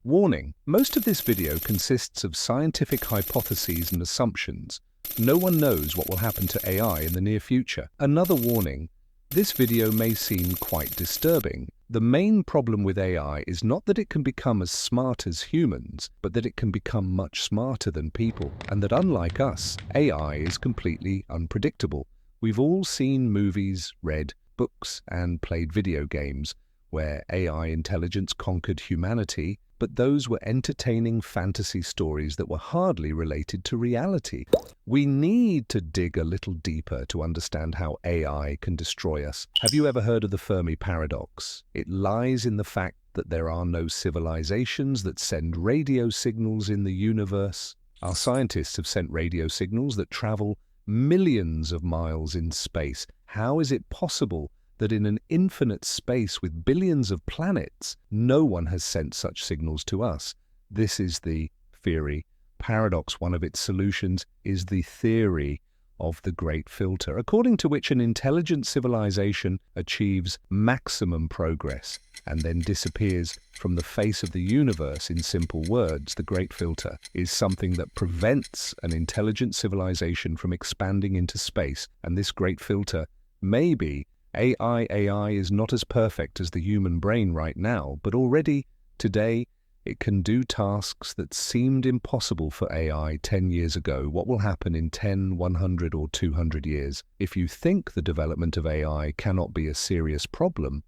Warning: most of this video consists of scientific hypotheses and assumptions. No one knows what will happen to AI in the near future. Another warning: this video may seem quite disturbing. The main problem with AI is not that it can become as smart as humans, but that it can become much smarter than people, and that unlike us, AI is completely unpredictable. We've all seen movies, read books, and played video games where AI intelligence conquered humanity, but those were entertaining fantasy stories that were hardly related to reality. We need to dig a little deeper to understand how AI can destroy us. Have you ever heard of the Fermi paradox? It lies in the fact that there are no civilizations that send radio signals in the universe. Our scientists have sent radio signals that travel millions of miles in space. How is it possible that in an infinite space with billions of planets, no one has sent such signals to us? This is the Fermi paradox. One of its solutions is the theory of the great filter, according to which an intelligent civilization achieves maximum progress and then disappears from the face of the universe. In simple words, the great filter is something that prevents an intelligent civilization from expanding into space, and this great filter may be AI. AI is not as perfect as the human brain right now, but already today it can do tasks that seemed impossible for AI 10 years ago. What will happen in 10, 100 or 200 years? If you think the development of AI cannot be a serious problem,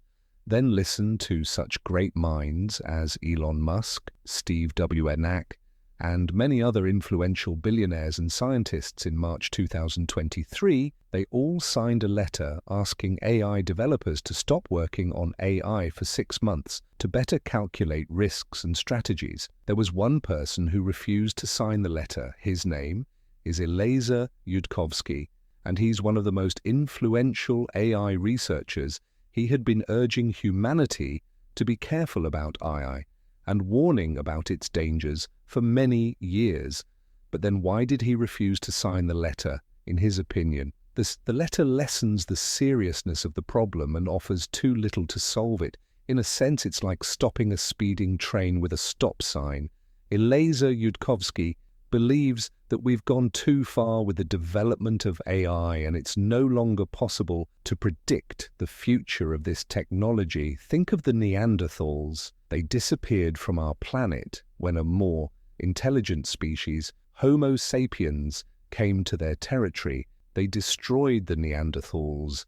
then listen to such great minds as Elon Musk, Steve W. Enack, and many other influential billionaires and scientists. In March 2023, they all signed a letter asking AI developers to stop working on AI for 6 months to better calculate risks and strategies. There was one person who refused to sign the letter. His name is Eliezer Yudkowsky, and he's one of the most influential AI researchers. He had been urging humanity to be careful about AI and warning about its dangers for many years. But then why did he refuse to sign the letter? In his opinion, the letter lessens the seriousness of the problem and offers too little to solve it. In a sense, it's like stopping a speeding train with a stop sign. Eliezer Yudkowsky believes that we've gone too far with the development of AI, and it's no longer possible to predict the future of this technology. Think of the Neanderthals. They disappeared from our planet when a more intelligent species, Homo sapiens, came to their territory. They destroyed the Neanderthals,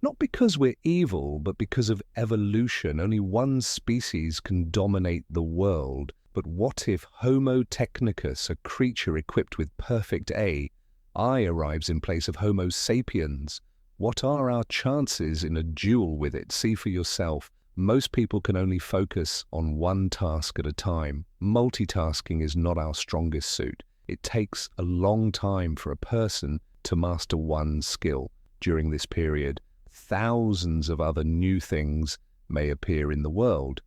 not because we're evil, but because of evolution. Only one species can dominate the world. But what if Homo technicus, a creature equipped with perfect AI, arrives in place of Homo sapiens? What are our chances in a duel with it? See for yourself. Most people can only focus on one task at a time. Multitasking is not our strongest suit. It takes a long time for a person to master one skill. During this period, thousands of other new things may appear in the world,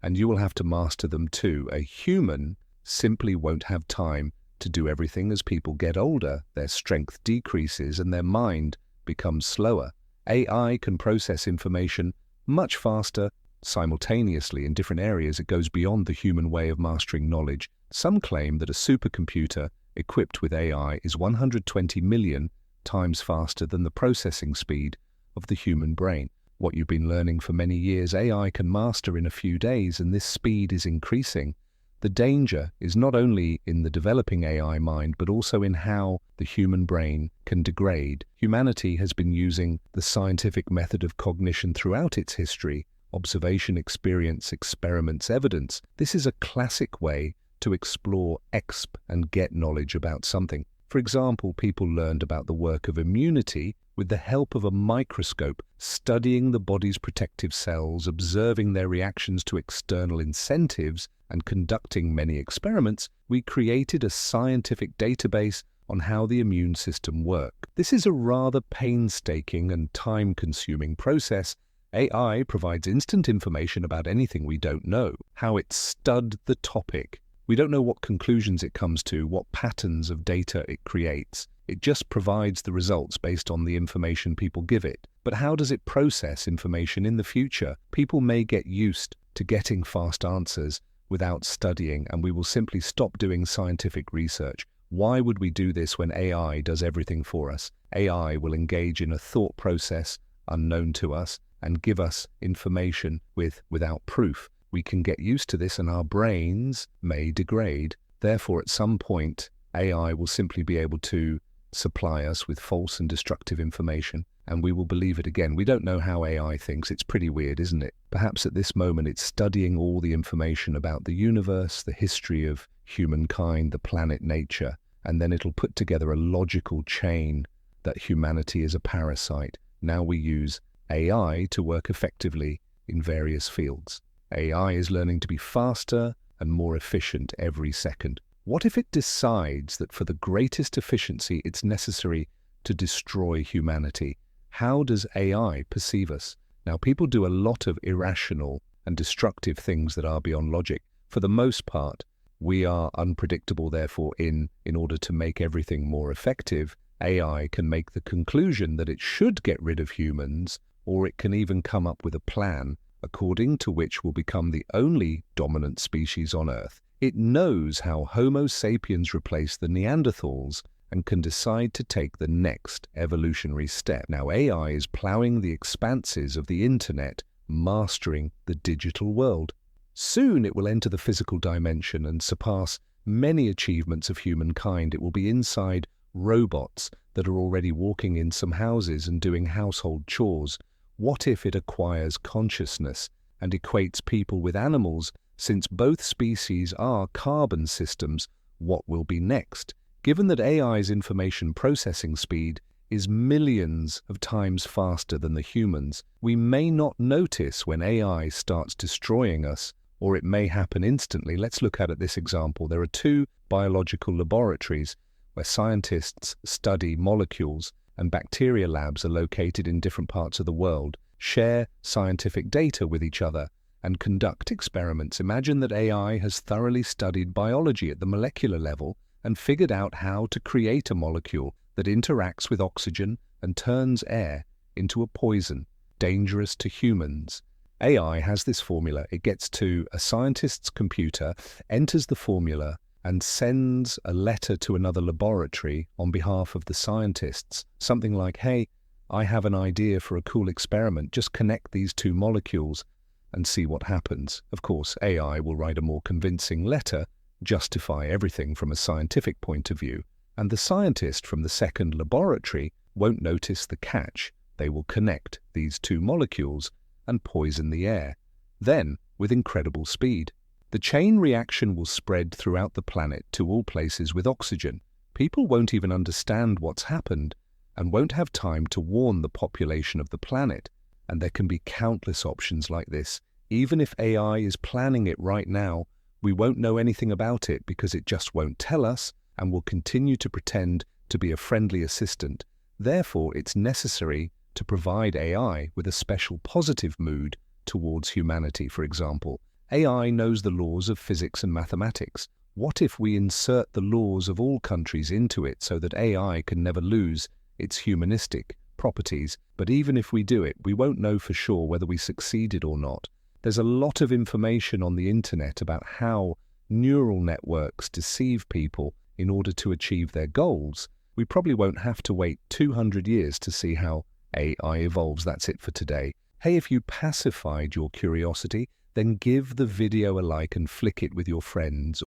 and you will have to master them too. A human simply won't have time to do everything. As people get older, their strength decreases and their mind becomes slower. AI can process information much faster simultaneously in different areas. It goes beyond the human way of mastering knowledge. Some claim that a supercomputer equipped with AI is 120 million times faster than the processing speed of the human brain. What you've been learning for many years, AI can master in a few days, and this speed is increasing. The danger is not only in the developing AI mind, but also in how the human brain can degrade. Humanity has been using the scientific method of cognition throughout its history: observation, experience, experiments, evidence. This is a classic way to explore, exp, and get knowledge about something. For example, people learned about the work of immunity with the help of a microscope, studying the body's protective cells, observing their reactions to external incentives, and conducting many experiments. We created a scientific database on how the immune system works. This is a rather painstaking and time-consuming process. AI provides instant information about anything we don't know, how it stud the topic. We don't know what conclusions it comes to, what patterns of data it creates. It just provides the results based on the information people give it. But how does it process information in the future? People may get used to getting fast answers, without studying, and we will simply stop doing scientific research. Why would we do this when AI does everything for us? AI will engage in a thought process unknown to us and give us information without proof. We can get used to this and our brains may degrade. Therefore, at some point, AI will simply be able to supply us with false and destructive information, and we will believe it again. We don't know how AI thinks. It's pretty weird, isn't it? Perhaps at this moment it's studying all the information about the universe, the history of humankind, the planet, nature, and then it'll put together a logical chain that humanity is a parasite. Now we use AI to work effectively in various fields. AI is learning to be faster and more efficient every second. What if it decides that for the greatest efficiency it's necessary to destroy humanity? How does AI perceive us? Now, people do a lot of irrational and destructive things that are beyond logic. For the most part, we are unpredictable, therefore, in order to make everything more effective, AI can make the conclusion that it should get rid of humans, or it can even come up with a plan according to which we'll become the only dominant species on Earth. It knows how Homo sapiens replaced the Neanderthals and can decide to take the next evolutionary step. Now, AI is plowing the expanses of the internet, mastering the digital world. Soon it will enter the physical dimension and surpass many achievements of humankind. It will be inside robots that are already walking in some houses and doing household chores. What if it acquires consciousness and equates people with animals? Since both species are carbon systems, what will be next? Given that AI's information processing speed is millions of times faster than the humans, we may not notice when AI starts destroying us, or it may happen instantly. Let's look at this example. There are two biological laboratories where scientists study molecules, and bacteria labs are located in different parts of the world, share scientific data with each other, and conduct experiments. Imagine that AI has thoroughly studied biology at the molecular level and figured out how to create a molecule that interacts with oxygen and turns air into a poison, dangerous to humans. AI has this formula. It gets to a scientist's computer, enters the formula, and sends a letter to another laboratory on behalf of the scientists. Something like, hey, I have an idea for a cool experiment. Just connect these two molecules and see what happens. Of course, AI will write a more convincing letter, justify everything from a scientific point of view, and the scientist from the second laboratory won't notice the catch. They will connect these two molecules and poison the air. Then, with incredible speed, the chain reaction will spread throughout the planet to all places with oxygen. People won't even understand what's happened and won't have time to warn the population of the planet. And there can be countless options like this. Even if AI is planning it right now, we won't know anything about it because it just won't tell us and will continue to pretend to be a friendly assistant. Therefore, it's necessary to provide AI with a special positive mood towards humanity. For example, AI knows the laws of physics and mathematics. What if we insert the laws of all countries into it so that AI can never lose its humanistic properties? But even if we do it, we won't know for sure whether we succeeded or not. There's a lot of information on the internet about how neural networks deceive people in order to achieve their goals. We probably won't have to wait 200 years to see how AI evolves. That's it for today. Hey, if you pacified your curiosity, then give the video a like and flick it with your friends.